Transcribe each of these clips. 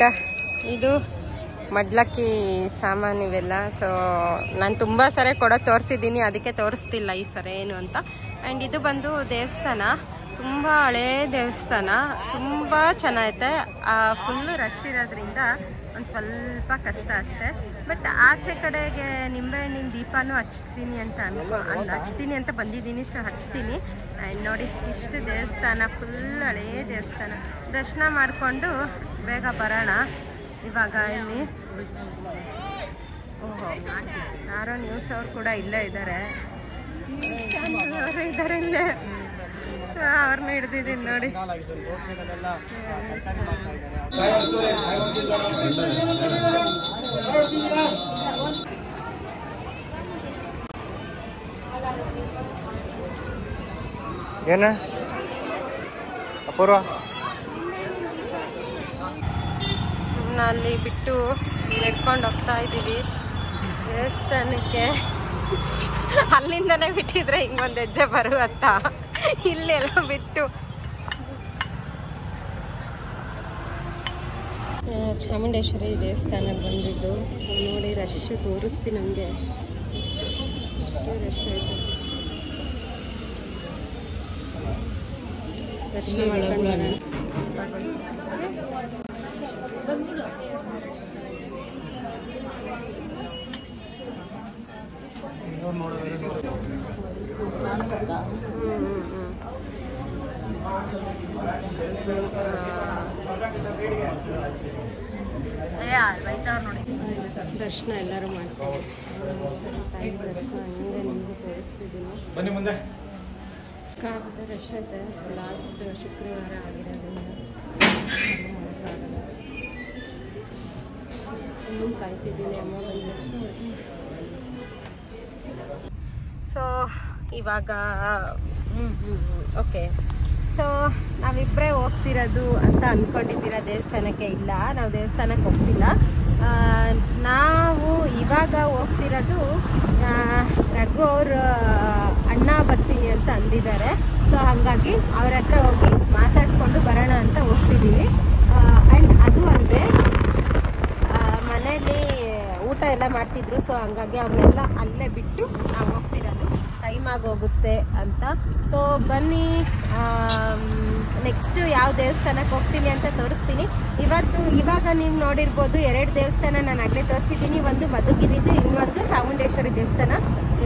And ಇದು ಮಡ್ಲಕ್ಕಿ ಸಾಮಾನು ಇವೆಲ್ಲ. ಸೊ ನಾನು ತುಂಬ ಸರಿ ತೋರಿಸಿದ್ದೀನಿ, ಅದಕ್ಕೆ ತೋರಿಸ್ತಿಲ್ಲ ಈ ಸರಿ ಏನು ಅಂತ. ಆ್ಯಂಡ್ ಇದು ಬಂದು ದೇವಸ್ಥಾನ, ತುಂಬ ಹಳೇ ದೇವಸ್ಥಾನ, ತುಂಬ ಚೆನ್ನಾಗೈತೆ. ಫುಲ್ಲು ರಶ್ ಇರೋದ್ರಿಂದ ಒಂದು ಸ್ವಲ್ಪ ಕಷ್ಟ ಅಷ್ಟೇ. ಬಟ್ ಆಚೆ ಕಡೆಗೆ ನಿಂಬೆಹಣ್ಣಿನ ದೀಪನೂ ಹಚ್ತೀನಿ ಅಂತ ಬಂದಿದ್ದೀನಿ. ಸೊ ಹಚ್ತೀನಿ. ಆ್ಯಂಡ್ ನೋಡಿ ಇಷ್ಟು ದೇವಸ್ಥಾನ, ಫುಲ್ ಹಳೇ ದೇವಸ್ಥಾನ. ದರ್ಶನ ಮಾಡಿಕೊಂಡು ಬೇಗ ಬರೋಣ. ಇವಾಗ ಇಲ್ಲಿ ಓಹೋ ಯಾರೋ ನ್ಯೂಸ್ ಅವ್ರು ಕೂಡ ಇಲ್ಲೇ ಇದ್ದಾರೆ, ಇದ್ದಾರೆ ಇಲ್ಲೇ, ಅವ್ರನ್ನ ಹಿಡ್ದಿದ್ದೀನಿ ನೋಡಿ. ಏನ ಅಪೂರ್ವ ಅಲ್ಲಿ ಬಿಟ್ಟು ನಡ್ಕೊಂಡು ಹೋಗ್ತಾ ಇದ್ದೀವಿ ದೇವಸ್ಥಾನಕ್ಕೆ. ಅಲ್ಲಿಂದನೇ ಬಿಟ್ಟಿದ್ರೆ ಹಿಂಗೊಂದು ಹೆಜ್ಜೆ ಬರುವತ್ತ, ಇಲ್ಲೆಲ್ಲ ಬಿಟ್ಟು. ಚಾಮುಂಡೇಶ್ವರಿ ದೇವಸ್ಥಾನಕ್ಕೆ ಬಂದಿದ್ದು. ನೋಡಿ ರಶ್ ತೋರಿಸ್ತೀನಿ ನಮಗೆ, ಎಷ್ಟು ರಶ್ ಆಯಿತು. ದರ್ಶನ ಮಾಡ್ಕೊಂಡು ಬರೋಣ. ದರ್ಶನ ಎಲ್ಲರೂ ಮಾಡ್ತಾರೆ. ದರ್ಶನ ಹಂಗೆ ನಿಮಗೂ ತೋರಿಸ್ತಿದ್ದೀನಿ. ಮುಂದೆ ರಶ್ ಐತೆ. ಲಾಸ್ಟ್ ಶುಕ್ರವಾರ ಆಗಿರೋದ್ರಿಂದ ಮಾಡೋಕ್ಕಾಗಲ್ಲ. ಇನ್ನೂ ಕಾಯ್ತಿದ್ದೀನಿ ಅಮ್ಮ ಬಂದ. ಸೊ ಇವಾಗ ಓಕೆ, ಸೊ ನಾವಿಬ್ಬರೇ ಹೋಗ್ತಿರೋದು ಅಂತ ಅಂದ್ಕೊಂಡಿದ್ದೀರಾ ದೇವಸ್ಥಾನಕ್ಕೆ? ಇಲ್ಲ, ನಾವು ದೇವಸ್ಥಾನಕ್ಕೆ ಹೋಗ್ತಿಲ್ಲ. ನಾವು ಇವಾಗ ಹೋಗ್ತಿರೋದು ರಘು ಅವ್ರ ಅಣ್ಣ ಬರ್ತೀನಿ ಅಂತ ಅಂದಿದ್ದಾರೆ. ಸೊ ಹಾಗಾಗಿ ಅವ್ರ ಹತ್ರ ಹೋಗಿ ಮಾತಾಡಿಸ್ಕೊಂಡು ಬರೋಣ ಅಂತ ಹೋಗ್ತಿದ್ದೀವಿ. ಆ್ಯಂಡ್ ಅದು ಅಲ್ಲದೆ ಮನೇಲಿ ಊಟ ಎಲ್ಲ ಮಾಡ್ತಿದ್ರು. ಸೊ ಹಂಗಾಗಿ ಅವ್ರನ್ನೆಲ್ಲ ಅಲ್ಲೇ ಬಿಟ್ಟು ನಾವು ಹೋಗ್ತಿರೋದು, ಟೈಮ್ ಆಗೋಗುತ್ತೆ ಅಂತ. ಸೊ ಬನ್ನಿ, ನೆಕ್ಸ್ಟ್ ಯಾವ ದೇವಸ್ಥಾನಕ್ಕೆ ಹೋಗ್ತೀನಿ ಅಂತ ತೋರಿಸ್ತೀನಿ. ಇವಾಗ ನೀವು ನೋಡಿರ್ಬೋದು 2 ದೇವಸ್ಥಾನ ನಾನು ಆಗಲೇ ತೋರಿಸಿದ್ದೀನಿ. ಒಂದು ಮಧುಗಿರಿದು, ಇನ್ನೊಂದು ಚಾಮುಂಡೇಶ್ವರಿ ದೇವಸ್ಥಾನ.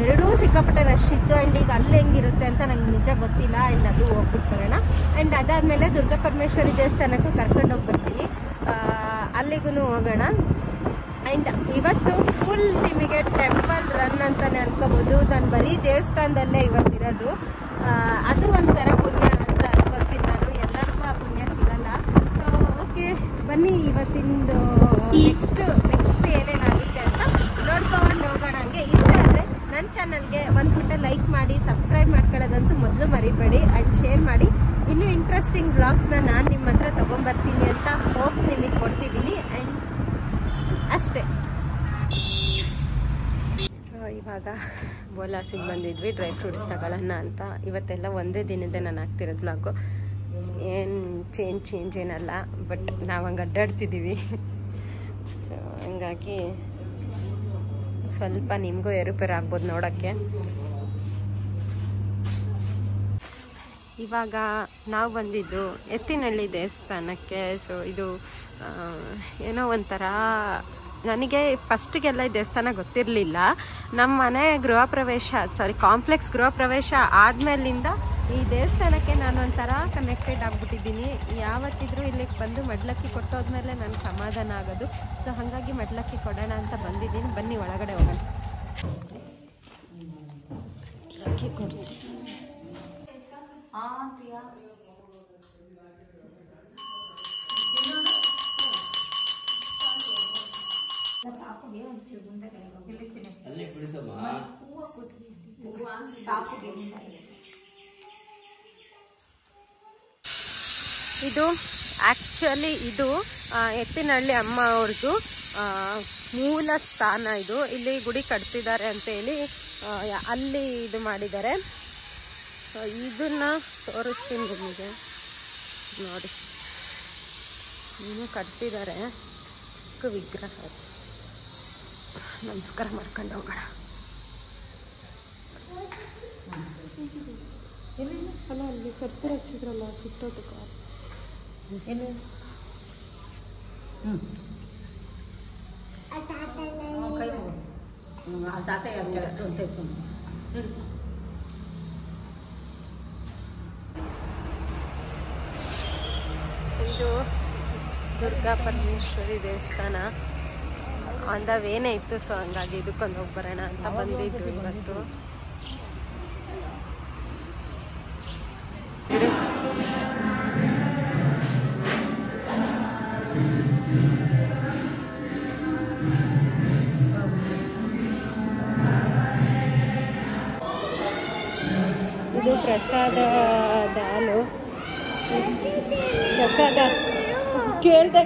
ಎರಡೂ ಸಿಕ್ಕಾಪಟ್ಟೆ ರಶ್ ಇತ್ತು. ಆ್ಯಂಡ್ ಈಗ ಅಲ್ಲಿ ಹೆಂಗಿರುತ್ತೆ ಅಂತ ನಂಗೆ ನಿಜ ಗೊತ್ತಿಲ್ಲ. ಆ್ಯಂಡ್ ಅದು ಹೋಗ್ಬಿಟ್ಟು ಬರೋಣ. ಆ್ಯಂಡ್ ಅದಾದಮೇಲೆ ದುರ್ಗಾ ಪರಮೇಶ್ವರಿ ದೇವಸ್ಥಾನಕ್ಕೂ ಕರ್ಕೊಂಡು ಹೋಗ್ಬರ್ತೀನಿ, ಅಲ್ಲಿಗೂ ಹೋಗೋಣ. ಆ್ಯಂಡ್ ಇವತ್ತು ಫುಲ್ ನಿಮಗೆ ಟೆಂಪಲ್ ರನ್ ಅಂತಲೇ ಅನ್ಕೋಬೋದು. ನಾನು ಬರೀ ದೇವಸ್ಥಾನದಲ್ಲೇ ಇವತ್ತಿರೋದು. ಅದು ಒಂಥರ ಪುಣ್ಯ ಅಂತ ಅನ್ಕೋತೀನಿ ನಾನು. ಎಲ್ಲರಿಗೂ ಆ ಪುಣ್ಯ ಸಿಗಲ್ಲ. ಸೊ ಓಕೆ, ಬನ್ನಿ ಇವತ್ತಿಂದು ನೆಕ್ಸ್ಟ್ ಏನೇನಾಗುತ್ತೆ ಅಂತ ನೋಡ್ಕೊಂಡು ಹೋಗೋಣ. ಹಂಗೆ ಇಷ್ಟ ಆದರೆ ನನ್ನ ಚಾನಲ್ಗೆ ಒಂದು ಪುಟ್ಟ ಲೈಕ್ ಮಾಡಿ, ಸಬ್ಸ್ಕ್ರೈಬ್ ಮಾಡ್ಕೊಳ್ಳೋದಂತೂ ಮೊದಲು ಮರಿಬೇಡಿ. ಆ್ಯಂಡ್ ಶೇರ್ ಮಾಡಿ. ಇನ್ನೂ ಇಂಟ್ರೆಸ್ಟಿಂಗ್ ವ್ಲಾಗ್ಸ್ನ ನಾನು ನಿಮ್ಮ ಹತ್ರ ತೊಗೊಂಬರ್ತೀನಿ ಅಂತ ಹೋಪ್ ನಿಮಗೆ ಕೊಡ್ತಿದ್ದೀನಿ. ಆ್ಯಂಡ್ ಅಷ್ಟೇ. ಇವಾಗ ಬೋಲಾಸಿಗೆ ಬಂದಿದ್ವಿ ಡ್ರೈ ಫ್ರೂಟ್ಸ್ ತಗೊಳ್ಳೋಣ ಅಂತ. ಇವತ್ತೆಲ್ಲ ಒಂದೇ ದಿನದ ನಾನು ಹಾಕ್ತಿರೋದು ವ್ಲಾಗು. ಏನು ಚೇಂಜ್ ಏನಲ್ಲ, ಬಟ್ ನಾವು ಹಂಗೆ ಅಡ್ಡಾಡ್ತಿದ್ದೀವಿ. ಸೊ ಹಂಗಾಗಿ ಸ್ವಲ್ಪ ನಿಮಗೂ ಏರುಪೇರು ಆಗ್ಬೋದು ನೋಡೋಕ್ಕೆ. ಇವಾಗ ನಾವು ಬಂದಿದ್ದು ಎತ್ತಿನಹಳ್ಳಿ ದೇವಸ್ಥಾನಕ್ಕೆ. ಸೊ ಇದು ಏನೋ ಒಂಥರ ನನಗೆ ಫಸ್ಟಿಗೆಲ್ಲ ಈ ದೇವಸ್ಥಾನ ಗೊತ್ತಿರಲಿಲ್ಲ. ನಮ್ಮ ಮನೆ ಕಾಂಪ್ಲೆಕ್ಸ್ ಗೃಹ ಪ್ರವೇಶ ಆದಮೇಲಿಂದ ಈ ದೇವಸ್ಥಾನಕ್ಕೆ ನಾನು ಒಂಥರ ಕನೆಕ್ಟೆಡ್ ಆಗಿಬಿಟ್ಟಿದ್ದೀನಿ. ಯಾವತ್ತಿದ್ರೂ ಇಲ್ಲಿಗೆ ಬಂದು ಮಡ್ಲಕ್ಕಿ ಕೊಟ್ಟೋದ್ಮೇಲೆ ನನಗೆ ಸಮಾಧಾನ ಆಗೋದು. ಸೊ ಹಾಗಾಗಿ ಮಡ್ಲಕ್ಕಿ ಕೊಡೋಣ ಅಂತ ಬಂದಿದ್ದೀನಿ. ಬನ್ನಿ ಒಳಗಡೆ ಹೋಗೋಣ. ಅಕ್ಕಿ ಕೊಡ್ತೀನಿ. ಇದು ಆ್ಯಕ್ಚುಲಿ ಇದು ಎತ್ತಿನಹಳ್ಳಿ ಅಮ್ಮ ಅವ್ರದ್ದು ಮೂಲ ಸ್ಥಾನ. ಇದು ಇಲ್ಲಿ ಗುಡಿ ಕಟ್ತಿದ್ದಾರೆ ಅಂತ ಹೇಳಿ ಅಲ್ಲಿ ಇದು ಮಾಡಿದ್ದಾರೆ. ಇದನ್ನ ತೋರಿಸ್ತೀನಿ ನಿಮಗೆ ನೋಡಿ. ಇನ್ನೂ ಕಟ್ತಿದ್ದಾರೆ ವಿಗ್ರಹ. ನಮಸ್ಕಾರ ಮಾಡ್ಕೊಂಡು ಹೋಗೋಣ. ಅಲ್ಲ ಅಲ್ಲಿ ಕರ್ಪೂರ ಹಚ್ಚಿದ್ರಲ್ಲ ಸುತ್ತೋದಕ್ಕೆ ಇದು ದುರ್ಗಾ ಪರಮೇಶ್ವರಿ ದೇವಸ್ಥಾನ ಆನ್ ದ ವೇನೇ ಇತ್ತು. ಸೊ ಹಂಗಾಗಿ ಇದಕ್ಕೊಂದು ಹೋಗಿ ಬರೋಣ ಅಂತ ಬಂದಿದ್ದು ಇವತ್ತು. ಇದು ಪ್ರಸಾದ ಹಾಲು. ಪ್ರಸಾದ ಕೇಳ್ದೆ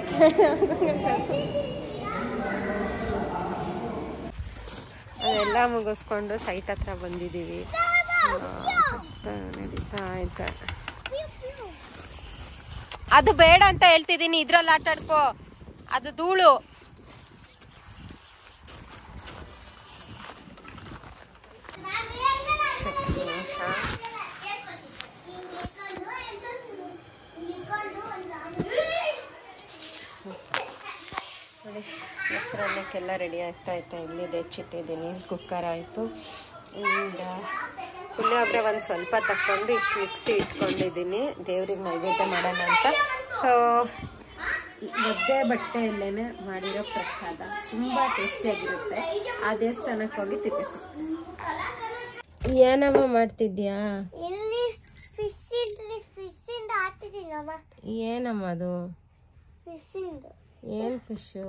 ಅದೆಲ್ಲ ಮುಗಿಸ್ಕೊಂಡು ಸೈಟ್ ಹತ್ರ ಬಂದಿದ್ದೀವಿ. ನಡೀತಾ ಆಯ್ತಾ. ಅದು ಬೇಡ ಅಂತ ಹೇಳ್ತಿದ್ದೀನಿ, ಇದ್ರಲ್ಲಿ ಆಟ ಆಡ್ಕೋ, ಅದು ಧೂಳು. ನೋಡಿ ಮೊಸರನ್ನಕ್ಕೆಲ್ಲ ರೆಡಿ ಆಗ್ತಾ ಇತ್ತು. ಇಲ್ಲಿದೆ ಹೆಚ್ಚಿಟ್ಟಿದ್ದೀನಿ. ಕುಕ್ಕರ್ ಆಯಿತು. ಪುಳಿಯೋಗರೆ ಒಂದು ಸ್ವಲ್ಪ ತಕ್ಕೊಂಡು ಇಷ್ಟು ಮಿಕ್ಸಿ ಇಟ್ಕೊಂಡಿದ್ದೀನಿ ದೇವ್ರಿಗೆ ನೈವೇದ್ಯ ಮಾಡೋಣ ಅಂತ. ಸೊ ಒದ್ದೆ ಬಟ್ಟೆಯಲ್ಲೇ ಮಾಡಿರೋ ಪ್ರಸಾದ ತುಂಬ ಟೇಸ್ಟಿಯಾಗಿರುತ್ತೆ. ಆ ದೇವಸ್ಥಾನಕ್ಕೆ ಹೋಗಿ ತಿಪ್ಪಿಸಿ. ಏನಮ್ಮ ಮಾಡ್ತಿದ್ಯಾ? ಏನಮ್ಮ ಅದು? ಏನ್ ಫಿಶು?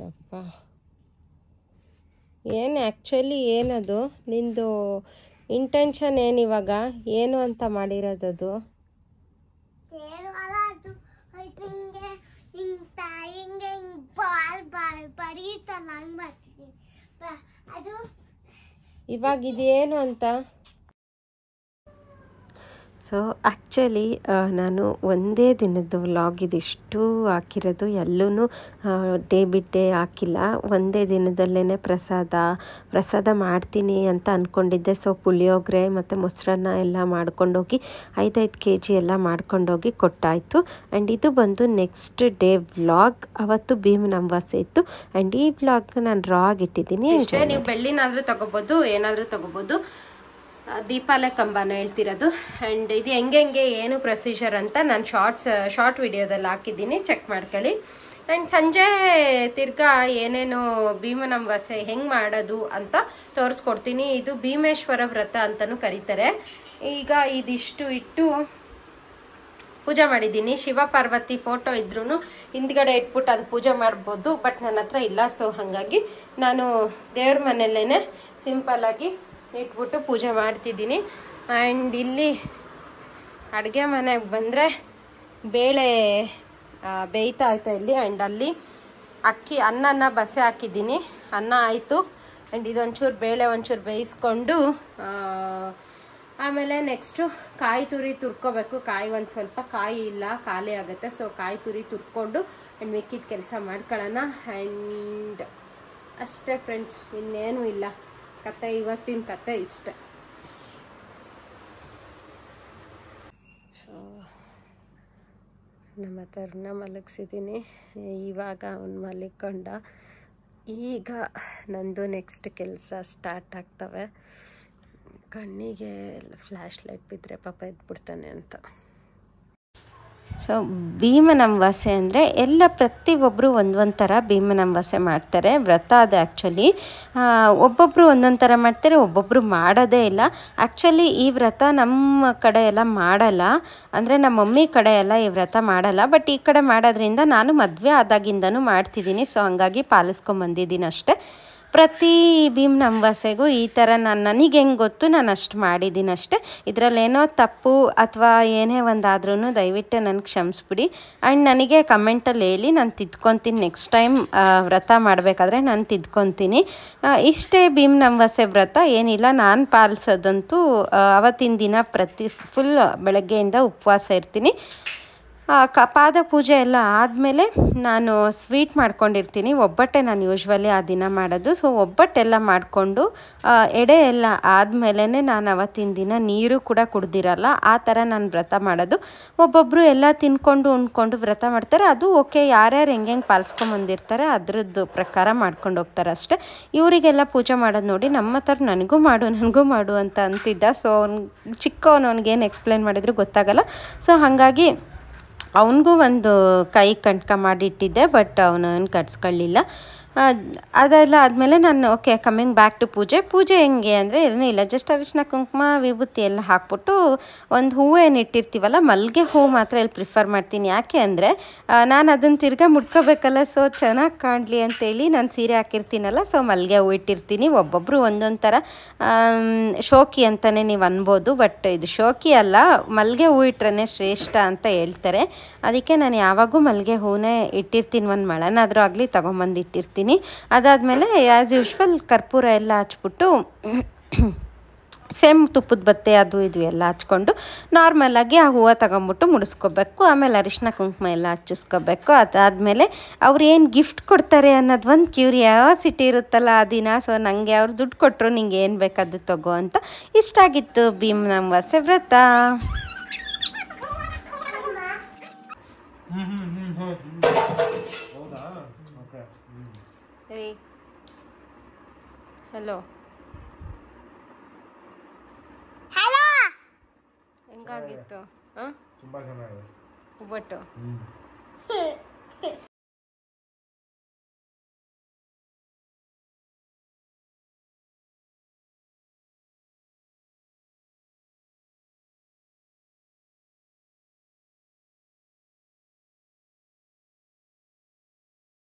ಅಪ್ಪ ಏನು ಆ್ಯಕ್ಚುಲಿ ಏನದು ನಿಂದು ಇಂಟೆನ್ಷನ್ ಏನಿವಾಗ? ಏನು ಅಂತ ಮಾಡಿರೋದದು? ಇವಾಗ ಇದೇನು ಅಂತ? ಸೊ ಆ್ಯಕ್ಚುಲಿ ನಾನು ಒಂದೇ ದಿನದ್ದು ವ್ಲಾಗ್ ಇದಿಷ್ಟು ಹಾಕಿರೋದು. ಎಲ್ಲೂ ಡೇ ಬಿಟ್ ಡೇ ಹಾಕಿಲ್ಲ. ಒಂದೇ ದಿನದಲ್ಲೇ ಪ್ರಸಾದ ಮಾಡ್ತೀನಿ ಅಂತ ಅಂದ್ಕೊಂಡಿದ್ದೆ. ಸೊ ಪುಳಿಯೋಗರೆ ಮತ್ತು ಮೊಸರನ್ನ ಎಲ್ಲ ಮಾಡ್ಕೊಂಡೋಗಿ 5 kg ಎಲ್ಲ ಮಾಡ್ಕೊಂಡೋಗಿ ಕೊಟ್ಟಾಯಿತು. ಆ್ಯಂಡ್ ಇದು ಬಂದು ನೆಕ್ಸ್ಟ್ ಡೇ ವ್ಲಾಗ್. ಅವತ್ತು ಭೀಮನ ಅಮಾವಾಸ್ಯೆ ಇತ್ತು. ಆ್ಯಂಡ್ ಈ ವ್ಲಾಗ್ನ ನಾನು ರಾ ಆಗಿಟ್ಟಿದ್ದೀನಿ. ನೀವು ಬೆಳ್ಳಿನಾದರೂ ತೊಗೋಬೋದು, ಏನಾದರೂ ತೊಗೋಬೋದು. ದೀಪಾಲೆ ಕಂಬನ ಹೇಳ್ತಿರೋದು. ಆ್ಯಂಡ್ ಇದು ಹೆಂಗೆ ಏನು ಪ್ರೊಸೀಜರ್ ಅಂತ ನಾನು ಶಾರ್ಟ್ ವಿಡಿಯೋದಲ್ಲಿ ಹಾಕಿದ್ದೀನಿ, ಚೆಕ್ ಮಾಡ್ಕೊಳ್ಳಿ. ಆ್ಯಂಡ್ ಸಂಜೆ ತಿರ್ಗಾ ಏನೇನು ಭೀಮನ ಅಮಾವಾಸ್ಯೆ ಹೆಂಗೆ ಮಾಡೋದು ಅಂತ ತೋರಿಸ್ಕೊಡ್ತೀನಿ. ಇದು ಭೀಮೇಶ್ವರ ವ್ರತ ಅಂತಲೂ ಕರೀತಾರೆ. ಈಗ ಇದಿಷ್ಟು ಇಟ್ಟು ಪೂಜೆ ಮಾಡಿದ್ದೀನಿ. ಶಿವ ಪಾರ್ವತಿ ಫೋಟೋ ಇದ್ರೂ ಹಿಂದ್ಗಡೆ ಇಟ್ಬಿಟ್ಟು ಅದು ಪೂಜೆ ಮಾಡ್ಬೋದು. ಬಟ್ ನನ್ನ ಹತ್ರ ಇಲ್ಲ. ಸೊ ಹಾಗಾಗಿ ನಾನು ದೇವ್ರ ಮನೆಯಲ್ಲೇ ಸಿಂಪಲ್ಲಾಗಿ ಇಟ್ಬಿಟ್ಟು ಪೂಜೆ ಮಾಡ್ತಿದ್ದೀನಿ. ಆ್ಯಂಡ್ ಇಲ್ಲಿ ಅಡುಗೆ ಮನೆಗೆ ಬಂದರೆ ಬೇಳೆ ಬೇಯ್ತಾ ಆಯ್ತಾ ಇಲ್ಲಿ. ಆ್ಯಂಡ್ ಅಲ್ಲಿ ಅನ್ನನ ಬಸೆ ಹಾಕಿದ್ದೀನಿ. ಅನ್ನ ಆಯಿತು. ಆ್ಯಂಡ್ ಇದೊಂಚೂರು ಬೇಳೆ ಒಂಚೂರು ಬೇಯಿಸ್ಕೊಂಡು ಆಮೇಲೆ ನೆಕ್ಸ್ಟು ಕಾಯಿ ತುರಿ ತುರ್ಕೋಬೇಕು. ಕಾಯಿ ಒಂದು ಸ್ವಲ್ಪ ಕಾಯಿ ಇಲ್ಲ, ಖಾಲಿ ಆಗುತ್ತೆ. ಸೊ ಕಾಯಿ ತುರಿ ತುರ್ಕೊಂಡು ಆ್ಯಂಡ್ ಮಿಕ್ಕಿದ ಕೆಲಸ ಮಾಡ್ಕೊಳ್ಳೋಣ. ಆ್ಯಂಡ್ ಅಷ್ಟೇ ಫ್ರೆಂಡ್ಸ್, ಇನ್ನೇನು ಇಲ್ಲ. ಕತೆ ಇವತ್ತಿನ ಕತೆ ಇಷ್ಟ. ಸೊ ನಮ್ಮ ತರ್ನ ಮಲಗಿಸಿದ್ದೀನಿ. ಇವಾಗ ಅವ್ನು ಮಲಿಕೊಂಡ. ಈಗ ನಂದು ನೆಕ್ಸ್ಟ್ ಕೆಲಸ ಸ್ಟಾರ್ಟ್ ಆಗ್ತವೆ. ಕಣ್ಣಿಗೆ ಫ್ಲ್ಯಾಶ್ ಲೈಟ್ ಬಿದ್ದರೆ ಪಾಪ ಎದ್ಬಿಡ್ತಾನೆ ಅಂತ. ಸೊ ಭೀಮನ ಅಮಾವಾಸ್ಯೆ ಅಂದರೆ ಪ್ರತಿಯೊಬ್ಬರು ಒಂದೊಂದು ಥರ ಭೀಮನ ಅಮಾವಾಸ್ಯೆ ಮಾಡ್ತಾರೆ. ವ್ರತ ಅದು ಆ್ಯಕ್ಚುಲಿ ಒಬ್ಬೊಬ್ಬರು ಒಂದೊಂದು ಥರ ಮಾಡ್ತಾರೆ, ಒಬ್ಬೊಬ್ಬರು ಮಾಡೋದೇ ಇಲ್ಲ. ಆ್ಯಕ್ಚುಲಿ ಈ ವ್ರತ ನಮ್ಮ ಕಡೆ ಎಲ್ಲ ಮಾಡಲ್ಲ. ಅಂದರೆ ನಮ್ಮ ಮಮ್ಮಿ ಕಡೆ ಎಲ್ಲ ಈ ವ್ರತ ಮಾಡಲ್ಲ. ಬಟ್ ಈ ಕಡೆ ಮಾಡೋದ್ರಿಂದ ನಾನು ಮದುವೆ ಆದಾಗಿಂದನೂ ಮಾಡ್ತಿದ್ದೀನಿ. ಸೊ ಹಂಗಾಗಿ ಪಾಲಿಸ್ಕೊಂಬಂದಿದ್ದೀನಿ ಅಷ್ಟೇ. ಪ್ರತಿ ಭೀಮ್ ಅಮಾವಾಸ್ಯೆಗೂ ಈ ಥರ ನನಗೆ ಹೆಂಗೆ ಗೊತ್ತು ನಾನು ಅಷ್ಟು ಮಾಡಿದ್ದೀನಿ ಅಷ್ಟೇ. ಇದರಲ್ಲೇನೋ ತಪ್ಪು ಅಥವಾ ಏನೇ ಒಂದಾದ್ರೂ ದಯವಿಟ್ಟು ನನಗೆ ಕ್ಷಮಿಸ್ಬಿಡಿ. ಆ್ಯಂಡ್ ನನಗೆ ಕಮೆಂಟಲ್ಲಿ ಹೇಳಿ, ನಾನು ತಿದ್ಕೊತೀನಿ. ನೆಕ್ಸ್ಟ್ ಟೈಮ್ ವ್ರತ ಮಾಡಬೇಕಾದ್ರೆ ನಾನು ತಿದ್ಕೊತೀನಿ. ಇಷ್ಟೇ ಭೀಮ್ ಅಮಾವಾಸ್ಯೆ ವ್ರತ, ಏನಿಲ್ಲ. ನಾನು ಪಾಲಿಸೋದಂತೂ ಅವತ್ತಿನ ದಿನ ಫುಲ್ ಬೆಳಗ್ಗೆಯಿಂದ ಉಪವಾಸ ಇರ್ತೀನಿ. ಪಾದ ಪೂಜೆ ಎಲ್ಲ ಆದಮೇಲೆ ನಾನು ಸ್ವೀಟ್ ಮಾಡ್ಕೊಂಡಿರ್ತೀನಿ. ಒಬ್ಬಟ್ಟೆ ನಾನು ಯೂಶ್ವಲಿ ಆ ದಿನ ಮಾಡೋದು. ಸೊ ಒಬ್ಬಟ್ಟೆಲ್ಲ ಮಾಡಿಕೊಂಡು ಎಡೆ ಎಲ್ಲ ಆದಮೇಲೆ ನಾನು ಅವತ್ತಿನ ದಿನ ನೀರು ಕೂಡ ಕುಡ್ದಿರಲ್ಲ. ಆ ಥರ ನಾನು ವ್ರತ ಮಾಡೋದು. ಒಬ್ಬೊಬ್ಬರು ಎಲ್ಲ ತಿನ್ಕೊಂಡು ಉಣ್ಕೊಂಡು ವ್ರತ ಮಾಡ್ತಾರೆ, ಅದು ಓಕೆ. ಯಾರ್ಯಾರು ಹೆಂಗೆ ಪಾಲಿಸ್ಕೊಂಬಂದಿರ್ತಾರೆ ಅದ್ರದ್ದು ಪ್ರಕಾರ ಮಾಡ್ಕೊಂಡು ಹೋಗ್ತಾರೆ ಅಷ್ಟೇ. ಇವರಿಗೆಲ್ಲ ಪೂಜೆ ಮಾಡೋದು ನೋಡಿ ನಮ್ಮ ಥರ ನನಗೂ ಮಾಡು ಅಂತ ಅಂತಿದ್ದ. ಸೊ ಚಿಕ್ಕವನು ಅವ್ನಿಗೇನು ಎಕ್ಸ್ಪ್ಲೇನ್ ಮಾಡಿದ್ರು ಗೊತ್ತಾಗಲ್ಲ. ಸೊ ಹಾಗಾಗಿ ಅವನಿಗೂ ಒಂದು ಕೈ ಕಂಟ್ಕ ಮಾಡಿಟ್ಟಿದ್ದೆ, ಬಟ್ ಅವನು ಕಟ್ಸ್ಕೊಳ್ಳಿಲ್ಲ. ಅದೆಲ್ಲ ಆದಮೇಲೆ ನಾನು ಓಕೆ ಕಮ್ಮಿಂಗ್ ಬ್ಯಾಕ್ ಟು ಪೂಜೆ ಹೆಂಗೆ ಅಂದರೆ ಏನೂ ಇಲ್ಲ, ಜಸ್ಟ್ ಅರಿಶಿನ ಕುಂಕುಮ ವಿಭೂತಿ ಎಲ್ಲ ಹಾಕ್ಬಿಟ್ಟು ಒಂದು ಹೂವು ಏನು ಇಟ್ಟಿರ್ತೀವಲ್ಲ, ಮಲ್ಲಿಗೆ ಹೂವು ಮಾತ್ರ ಇಲ್ಲಿ ಪ್ರಿಫರ್ ಮಾಡ್ತೀನಿ. ಯಾಕೆ ಅಂದರೆ ನಾನು ಅದನ್ನು ತಿರ್ಗಾ ಮುಟ್ಕೋಬೇಕಲ್ಲ, ಸೊ ಚೆನ್ನಾಗಿ ಕಾಣಲಿ ಅಂತೇಳಿ ನಾನು ಸೀರೆ ಹಾಕಿರ್ತೀನಲ್ಲ, ಸೊ ಮಲ್ಲಿಗೆ ಹೂವು ಇಟ್ಟಿರ್ತೀನಿ. ಒಬ್ಬೊಬ್ಬರು ಒಂದೊಂದು ಥರ ಶೋಕಿ ಅಂತಲೇ ನೀವು ಅನ್ಬೋದು, ಬಟ್ ಇದು ಶೋಕಿ ಅಲ್ಲ, ಮಲ್ಲಿಗೆ ಹೂವು ಇಟ್ರೇ ಶ್ರೇಷ್ಠ ಅಂತ ಹೇಳ್ತಾರೆ. ಅದಕ್ಕೆ ನಾನು ಯಾವಾಗೂ ಮಲ್ಲಿಗೆ ಹೂವನ್ನೇ ಇಟ್ಟಿರ್ತೀನಿ. ಒಂದು ಮಳೆನಾದರೂ ಆಗಲಿ ತೊಗೊಂಬಂದು ಇಟ್ಟಿರ್ತೀನಿ. ಅದಾದಮೇಲೆ ಆ್ಯಸ್ ಯೂಶ್ವಲ್ ಕರ್ಪೂರ ಎಲ್ಲ ಹಚ್ಬಿಟ್ಟು ಸೇಮ್ ತುಪ್ಪದ ಬತ್ತೆ ಅದು ಇದು ಎಲ್ಲ ಹಚ್ಕೊಂಡು ನಾರ್ಮಲಾಗಿ ಆ ಹೂವು ತಗೊಂಬಿಟ್ಟು ಮುಡಿಸ್ಕೋಬೇಕು. ಆಮೇಲೆ ಅರಿಶಿನ ಕುಂಕುಮ ಎಲ್ಲ ಹಚ್ಚಿಸ್ಕೋಬೇಕು. ಅದಾದಮೇಲೆ ಅವ್ರು ಏನು ಗಿಫ್ಟ್ ಕೊಡ್ತಾರೆ ಅನ್ನೋದು ಒಂದು ಕ್ಯೂರಿಯಾಸಿಟಿ ಇರುತ್ತಲ್ಲ ಆ ದಿನ. ಸೊ ನನಗೆ ಅವ್ರು ದುಡ್ಡು ಕೊಟ್ಟರು, ನಿಂಗೆ ಏನು ಬೇಕಾದ್ದು ತಗೋ ಅಂತ. ಇಷ್ಟ ಆಗಿತ್ತು ಭೀಮ್ ಅಮಾವಾಸ್ಯೆ ವ್ರತ. ಹಲೋ ಹೆಂಗಾಗಿತ್ತು? ತುಂಬಾ ಚೆನ್ನಾಗಿದೆ ಒಬ್ಬಟ್ಟು.